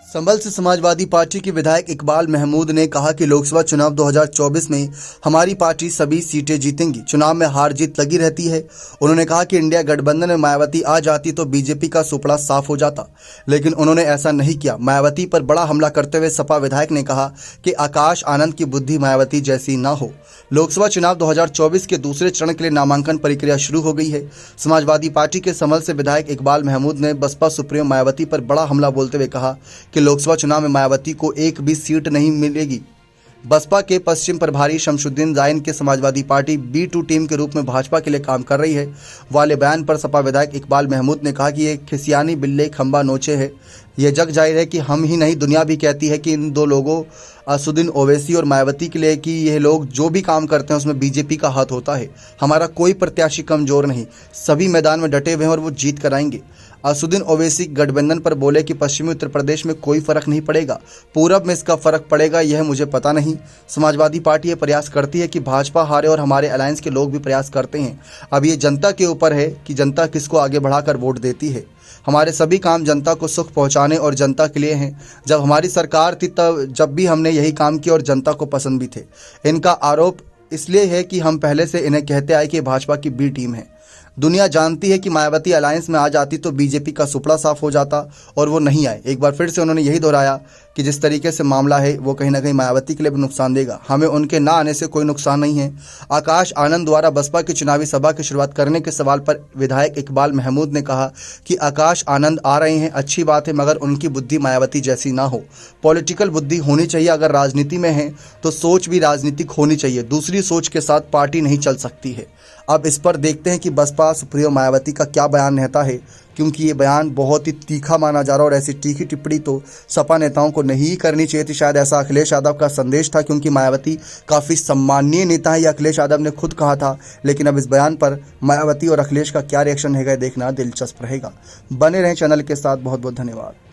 संभल से समाजवादी पार्टी के विधायक इकबाल महमूद ने कहा कि लोकसभा चुनाव 2024 में हमारी पार्टी सभी सीटें जीतेंगी। चुनाव में हार जीत लगी रहती है। उन्होंने कहा कि इंडिया गठबंधन में मायावती आ जाती तो बीजेपी का सुपड़ा साफ हो जाता, लेकिन उन्होंने ऐसा नहीं किया। मायावती पर बड़ा हमला करते हुए सपा विधायक ने कहा कि आकाश आनंद की बुद्धि मायावती जैसी ना हो। लोकसभा चुनाव 2024 के दूसरे चरण के लिए नामांकन प्रक्रिया शुरू हो गई है। समाजवादी पार्टी के संभल से विधायक इकबाल महमूद ने बसपा सुप्रीमो मायावती पर बड़ा हमला बोलते हुए कहा कि लोकसभा चुनाव में मायावती को एक भी सीट नहीं मिलेगी। बसपा के पश्चिम प्रभारी शमशुद्दीन जाइन के समाजवादी पार्टी B2 टीम के रूप में भाजपा के लिए काम कर रही है वाले बयान पर सपा विधायक इकबाल महमूद ने कहा कि ये खिसियानी बिल्ले खंबा नोचे है। ये जग जाहिर है कि हम ही नहीं दुनिया भी कहती है कि इन दो लोगों असदुद्दीन ओवैसी और मायावती के लिए कि यह लोग जो भी काम करते हैं उसमें बीजेपी का हाथ होता है। हमारा कोई प्रत्याशी कमजोर नहीं, सभी मैदान में डटे हुए हैं और वो जीत कर आएंगे। असदुद्दीन ओवैसी गठबंधन पर बोले कि पश्चिमी उत्तर प्रदेश में कोई फर्क नहीं पड़ेगा, पूरब में इसका फर्क पड़ेगा, यह मुझे पता नहीं। समाजवादी पार्टी ये प्रयास करती है कि भाजपा हारे और हमारे अलायंस के लोग भी प्रयास करते हैं। अब ये जनता के ऊपर है कि जनता किसको आगे बढ़ाकर वोट देती है। हमारे सभी काम जनता को सुख पहुंचाने और जनता के लिए हैं। जब हमारी सरकार थी तब जब भी हमने यही काम किया और जनता को पसंद भी थे। इनका आरोप इसलिए है कि हम पहले से इन्हें कहते आए कि भाजपा की B टीम है। दुनिया जानती है कि मायावती अलायंस में आ जाती तो बीजेपी का सुपड़ा साफ हो जाता और वो नहीं आए। एक बार फिर से उन्होंने यही दोहराया कि जिस तरीके से मामला है वो कहीं ना कहीं मायावती के लिए भी नुकसान देगा। हमें उनके ना आने से कोई नुकसान नहीं है। आकाश आनंद द्वारा बसपा की चुनावी सभा की शुरुआत करने के सवाल पर विधायक इकबाल महमूद ने कहा कि आकाश आनंद आ रहे हैं, अच्छी बात है, मगर उनकी बुद्धि मायावती जैसी ना हो। पॉलिटिकल बुद्धि होनी चाहिए। अगर राजनीति में है तो सोच भी राजनीतिक होनी चाहिए। दूसरी सोच के साथ पार्टी नहीं चल सकती है। अब इस पर देखते हैं कि बसपा सुप्रीमो मायावती का क्या बयान रहता है, क्योंकि ये बयान बहुत ही तीखा माना जा रहा है और ऐसी तीखी टिप्पणी तो सपा नेताओं को नहीं करनी चाहिए थी। शायद ऐसा अखिलेश यादव का संदेश था, क्योंकि मायावती काफ़ी सम्माननीय नेता है, ये अखिलेश यादव ने खुद कहा था। लेकिन अब इस बयान पर मायावती और अखिलेश का क्या रिएक्शन रहेगा देखना दिलचस्प रहेगा। बने रहें चैनल के साथ। बहुत बहुत धन्यवाद।